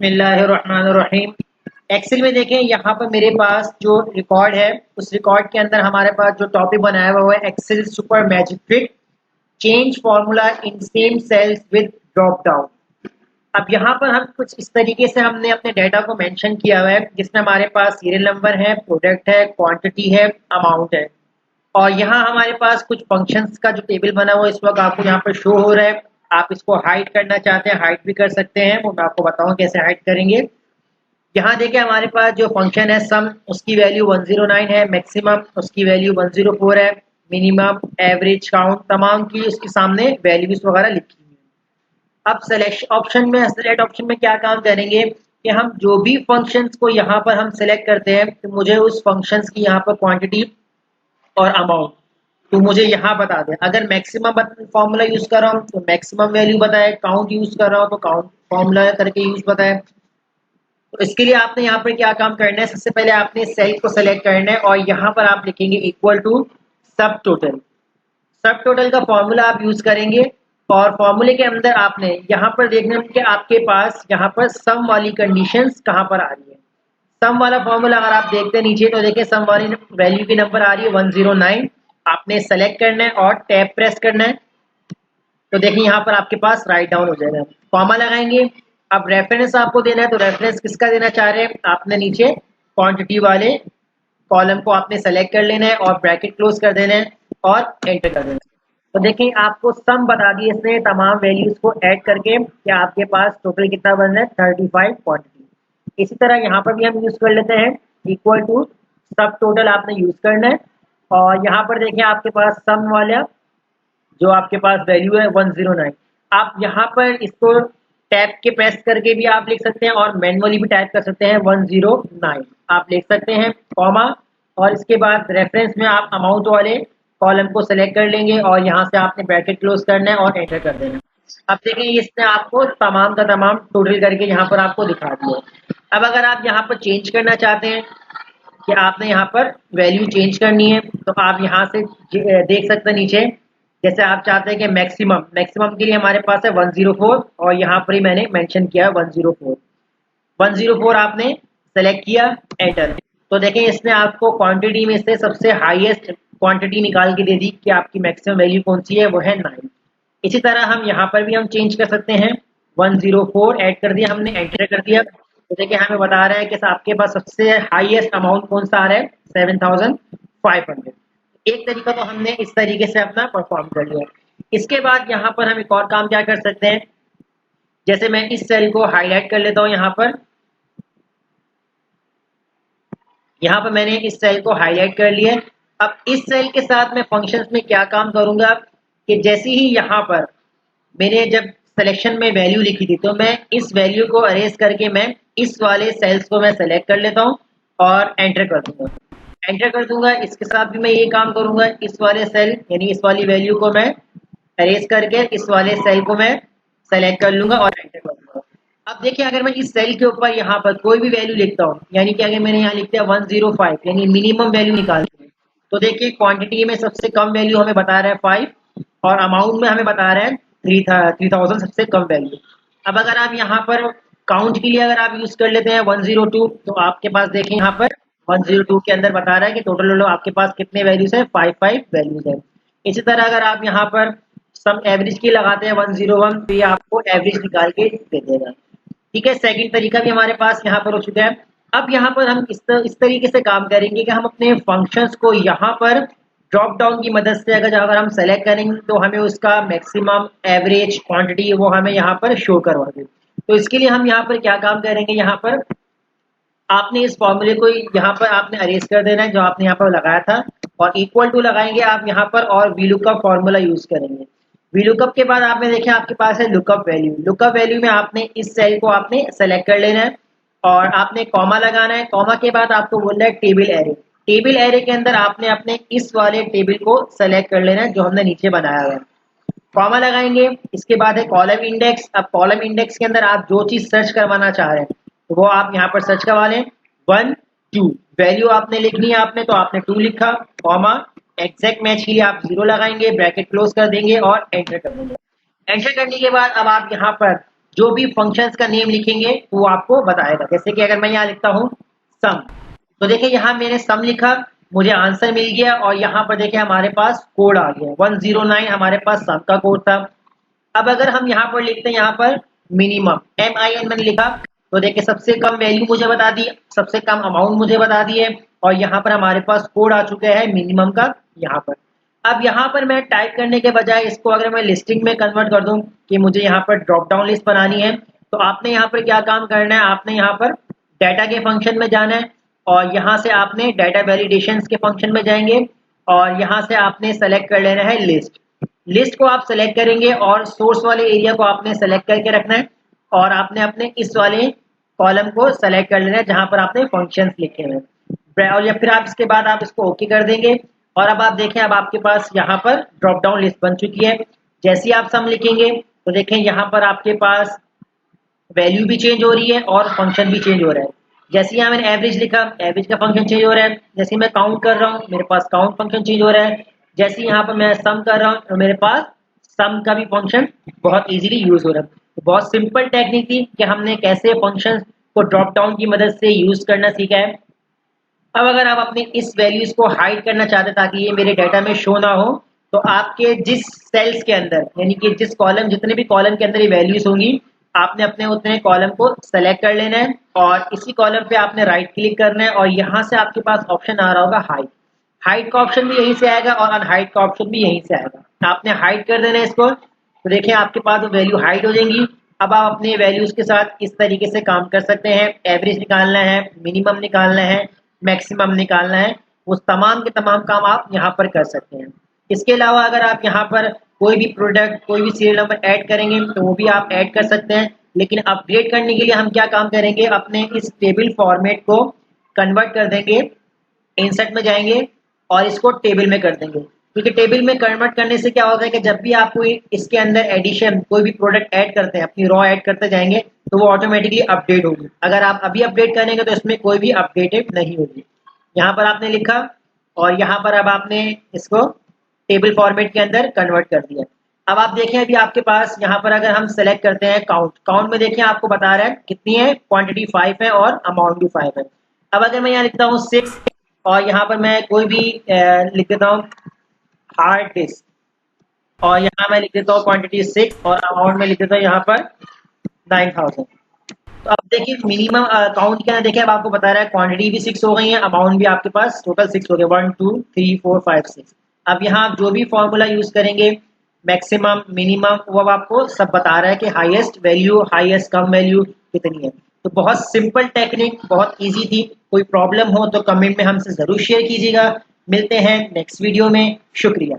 बिस्मिल्लाहिर्रहमानिर्रहीम। एक्सेल में देखें, यहाँ पर मेरे पास जो रिकॉर्ड है उस रिकॉर्ड के अंदर हमारे पास जो टॉपिक बनाया हुआ है Excel super magic trick change formula in same cells with drop down. अब यहाँ पर हम कुछ इस तरीके से हमने अपने डाटा को मेंशन किया हुआ है जिसमें हमारे पास सीरियल नंबर है, प्रोडक्ट है, क्वांटिटी है, अमाउंट है और यहाँ हमारे पास कुछ फंक्शंस का जो टेबल बना हुआ है इस वक्त आपको यहाँ पर शो हो रहा है। आप इसको हाइड करना चाहते हैं हाइड भी कर सकते हैं, वो मैं आपको बताऊँ कैसे हाइड करेंगे। यहाँ देखिए हमारे पास जो फंक्शन है सम, उसकी वैल्यू 109 है, मैक्सिमम उसकी वैल्यू 104 है, मिनिमम, एवरेज, काउंट तमाम की उसके सामने वैल्यूज वगैरह लिखी हुई है। अब सेलेक्ट ऑप्शन में क्या काम करेंगे कि हम जो भी फंक्शंस को यहाँ पर हम सेलेक्ट करते हैं तो मुझे उस फंक्शंस की यहाँ पर क्वांटिटी और अमाउंट तो मुझे यहाँ बता दें। अगर मैक्सिमम फॉर्मूला यूज कर रहा हूँ तो मैक्सिमम वैल्यू बताए, काउंट यूज कर रहा हूँ तो काउंट फॉर्मूला करके यूज बताए। तो इसके लिए आपने यहाँ पर क्या काम करना है, सबसे पहले आपने सेल को सेलेक्ट करना है और यहाँ पर आप लिखेंगे इक्वल टू सब टोटल। सब टोटल का फॉर्मूला आप यूज करेंगे और फॉर्मूले के अंदर आपने यहाँ पर देखना कि आपके पास यहाँ पर सम वाली कंडीशंस कहाँ पर आ रही है। सम वाला फॉर्मूला अगर आप देखते हैं नीचे तो देखिए सम वाली वैल्यू की नंबर आ रही है 109। आपने सेलेक्ट करना है और टैब प्रेस करना है तो देखिए यहाँ पर आपके पास राइट डाउन हो जाएगा। कॉमा लगाएंगे। अब रेफरेंस आपको देना है तो रेफरेंस किसका देना चाह रहे हैं, आपने नीचे क्वांटिटी वाले कॉलम को आपने सेलेक्ट कर लेना है और ब्रैकेट क्लोज कर देना है और एंटर कर देना है। तो देखिए आपको सम बता दिए इसने तमाम वैल्यूज को ऐड करके कि आपके पास टोटल कितना बन रहा है 35 क्वांटिटी। इसी तरह यहाँ पर भी हम यूज कर लेते हैं इक्वल टू सब टोटल आपने यूज करना है और यहाँ पर देखिए आपके पास सम वाला जो आपके पास वैल्यू है 109। आप यहाँ पर इसको टैब के प्रेस करके भी आप लिख सकते हैं और मैनुअली भी टाइप कर सकते हैं 109 आप लिख सकते हैं, कॉमा और इसके बाद रेफरेंस में आप अमाउंट वाले कॉलम को सेलेक्ट कर लेंगे और यहाँ से आपने ब्रैकेट क्लोज करना है और एंटर कर देना। अब देखिए इसने आपको तमाम का तमाम टोटल करके यहाँ पर आपको दिखा दिया। अब अगर आप यहाँ पर चेंज करना चाहते हैं कि आपने यहाँ पर वैल्यू चेंज करनी है तो आप यहाँ से देख सकते हैं नीचे, जैसे आप चाहते हैं कि मैक्सिमम के लिए हमारे पास है 104 और यहाँ पर ही मैंने मेंशन किया 104 आपने सेलेक्ट किया, एंटर। तो देखें इसने आपको क्वांटिटी में से सबसे हाईएस्ट क्वांटिटी निकाल के दे दी कि आपकी मैक्सिमम वैल्यू कौन सी है, वो है 9। इसी तरह हम यहाँ पर भी हम चेंज कर सकते हैं 104 ऐड कर दिया हमने, एंटर कर दिया तो देखिए हमें बता रहा है कि आपके पास सबसे हाईएस्ट अमाउंट कौन सा आ रहा है 7500। एक तरीका तो हमने इस तरीके से अपना परफॉर्म कर लिया। इसके बाद यहाँ पर हम एक और काम क्या कर सकते हैं, जैसे मैं इस सेल को हाईलाइट कर लेता हूँ। यहाँ पर मैंने इस सेल को हाईलाइट कर लिया। अब इस सेल के साथ मैं फंक्शंस में क्या काम करूंगा कि जैसे ही यहाँ पर मैंने जब सिलेक्शन में वैल्यू लिखी थी तो मैं इस वैल्यू को अरेज करके मैं इस वाले सेल्स को मैं सेलेक्ट कर लेता हूँ और एंटर कर दूंगा। इसके साथ भी मैं ये काम करूंगा, इस वाले सेल यानी इस वाली वैल्यू को मैं अरेज करके इस वाले सेल को मैं सेलेक्ट कर लूंगा और एंटर कर दूंगा। अब देखिए अगर मैं इस सेल के ऊपर यहाँ पर कोई भी वैल्यू लिखता हूँ, यानी कि अगर मैंने यहाँ लिख दिया 105 यानी मिनिमम वैल्यू निकालते हैं तो देखिए क्वांटिटी में सबसे कम वैल्यू हमें बता रहा है 5 और अमाउंट में हमें बता रहा है 3000 सबसे कम वैल्यू। अब अगर आप यहाँ पर काउंट के लिए अगर आप यूज कर लेते हैं 102 तो आपके पास देखें यहाँ पर 102 के अंदर बता रहा है कि टोटल आपके पास कितने वैल्यूज है 5 वैल्यूज है। इसी तरह अगर आप यहाँ पर सम एवरेज की लगाते हैं 101 तो ये आपको एवरेज निकाल के दे देगा। ठीक है, सेकंड तरीका भी हमारे पास यहाँ पर हो चुका है। अब यहाँ पर हम इस तरीके से काम करेंगे कि हम अपने फंक्शंस को यहाँ पर ड्रॉप डाउन की मदद से अगर हम सेलेक्ट करेंगे तो हमें उसका मैक्सिमम, एवरेज, क्वांटिटी वो हमें यहाँ पर शो करवा दे। तो इसके लिए हम यहाँ पर क्या काम करेंगे, यहाँ पर आपने इस फॉर्मूले को यहाँ पर आपने अरेज कर देना है जो आपने यहाँ पर लगाया था और इक्वल टू लगाएंगे आप यहाँ पर और VLOOKUP फॉर्मूला यूज करेंगे। VLOOKUP के बाद आपने देखिए आपके पास है लुकअप वैल्यू में आपने इस सेल को आपने सेलेक्ट कर लेना है और आपने कॉमा लगाना है। कॉमा के बाद आपको बोलना है टेबल एरे के अंदर आपने अपने इस वाले टेबल को सेलेक्ट कर लेना है जो हमने नीचे बनाया हुआ है। कॉमा लगाएंगे, इसके बाद है कॉलम इंडेक्स। अब कॉलम इंडेक्स के अंदर आप जो चीज सर्च करवाना चाह रहे हैं तो वो आप यहाँ पर सर्च करवा लें। 1 2 वैल्यू आपने लिखनी है आपने तो आपने 2 लिखा, कॉमा एग्जैक्ट मैच के लिए आप 0 लगाएंगे, ब्रैकेट क्लोज कर देंगे और एंटर कर देंगे। एंटर करने के बाद अब आप यहाँ पर जो भी फंक्शंस का नेम लिखेंगे वो आपको बताएगा। जैसे कि अगर मैं यहाँ लिखता हूँ सम, तो देखिए यहाँ मैंने सम लिखा, मुझे आंसर मिल गया और यहाँ पर देखिए हमारे पास कोड आ गया 109 हमारे पास सम का कोड था। अब अगर हम यहाँ पर लिखते हैं यहाँ पर मिनिमम MIN मैंने लिखा, तो देखिए सबसे कम वैल्यू मुझे बता दी, सबसे कम अमाउंट मुझे बता दी है और यहाँ पर हमारे पास कोड आ चुका है मिनिमम का यहाँ पर। अब यहाँ पर मैं टाइप करने के बजाय इसको अगर मैं लिस्टिंग में कन्वर्ट कर दूं कि मुझे यहाँ पर ड्रॉप डाउन लिस्ट बनानी है, तो आपने यहाँ पर क्या काम करना है, आपने यहाँ पर डाटा के फंक्शन में जाना है और यहाँ से आपने डाटा वैलिडेशन के फंक्शन में जाएंगे और यहाँ से आपने सेलेक्ट कर लेना है लिस्ट। लिस्ट को आप सेलेक्ट करेंगे और सोर्स वाले एरिया को आपने सेलेक्ट करके रखना है और आपने अपने इस वाले कॉलम को सेलेक्ट कर लेना है जहां पर आपने फंक्शंस लिखे हैं और या फिर आप इसके बाद आप इसको ओके कर देंगे और अब आप देखें अब आपके पास यहाँ पर ड्रॉप डाउन लिस्ट बन चुकी है। जैसे ही आप सम लिखेंगे तो देखें यहाँ पर आपके पास वैल्यू भी चेंज हो रही है और फंक्शन भी चेंज हो रहा है। जैसे यहाँ मैंने एवरेज लिखा, एवरेज का फंक्शन चेंज हो रहा है। जैसे मैं काउंट कर रहा हूँ मेरे पास काउंट फंक्शन चेंज हो रहा है। जैसे यहाँ पर मैं सम कर रहा हूँ तो मेरे पास सम का भी फंक्शन बहुत इजीली यूज हो रहा है। तो बहुत सिंपल टेक्निक थी कि हमने कैसे फंक्शन को ड्रॉप डाउन की मदद से यूज करना सीखा है। अब अगर आप अपने इस वैल्यूज को हाइड करना चाहते ताकि ये मेरे डाटा में शो ना हो, तो आपके जिस सेल्स के अंदर यानी कि जिस कॉलम जितने भी कॉलम के अंदर ये वैल्यूज होंगी आपने अपने उतने कॉलम को सेलेक्ट कर लेना है और इसी कॉलम पे आपने राइट क्लिक करना है और यहाँ से आपके पास ऑप्शन आ रहा होगा हाइड। हाइड का ऑप्शन भी यहीं से आएगा और अनहाइड का ऑप्शन भी यहीं से आएगा। आपने हाइड कर देना है इसको, तो देखिए आपके पास वो वैल्यू हाइड हो जाएंगी। अब आप अपने वैल्यूज के साथ इस तरीके से काम कर सकते हैं। एवरेज निकालना है, मिनिमम निकालना है, मैक्सिमम निकालना है, वो तमाम के तमाम काम आप यहाँ पर कर सकते हैं। इसके अलावा अगर आप यहाँ पर कोई भी प्रोडक्ट कोई भी सीरियल नंबर ऐड करेंगे तो वो भी आप ऐड कर सकते हैं। लेकिन अपडेट करने के लिए हम क्या काम करेंगे, अपने इस टेबल फॉर्मेट को कन्वर्ट कर देंगे, इंसर्ट में जाएंगे और इसको टेबल में कर देंगे। क्योंकि टेबल में कन्वर्ट करने से क्या होता है कि जब भी आप कोई इसके अंदर एडिशन कोई भी प्रोडक्ट ऐड करते हैं अपनी रॉ ऐड करते जाएंगे तो वो ऑटोमेटिकली अपडेट होगी। अगर आप अभी अपडेट करेंगे तो इसमें कोई भी अपडेटेड नहीं होगी। यहाँ पर आपने लिखा और यहाँ पर अब आपने इसको टेबल फॉर्मेट के अंदर कन्वर्ट कर दिया। अब आप देखें अभी आपके पास यहाँ पर अगर हम सेलेक्ट करते हैं काउंट, काउंट में देखें आपको बता रहा है कितनी है, क्वांटिटी 5 है और अमाउंट भी 5 है। अब अगर मैं यहाँ लिखता हूँ 6 और यहाँ पर मैं कोई भी लिख देता हूँ हार्ड डिस्क और यहाँ मैं लिख देता हूँ क्वांटिटी 6 और अमाउंट में लिख देता हूँ यहाँ पर 9000। तो अब देखिए मिनिमम काउंट क्या देखें अब आपको बता रहा है क्वांटिटी भी 6 हो गई है, अमाउंट भी आपके पास टोटल 6 हो गया 1 2 3 4 5 6। अब यहाँ आप जो भी फॉर्मूला यूज करेंगे मैक्सिमम मिनिमम वो अब आपको सब बता रहा है कि हाईएस्ट वैल्यू हाईएस्ट कम वैल्यू कितनी है। तो बहुत सिंपल टेक्निक, बहुत इजी थी। कोई प्रॉब्लम हो तो कमेंट में हमसे जरूर शेयर कीजिएगा। मिलते हैं नेक्स्ट वीडियो में, शुक्रिया।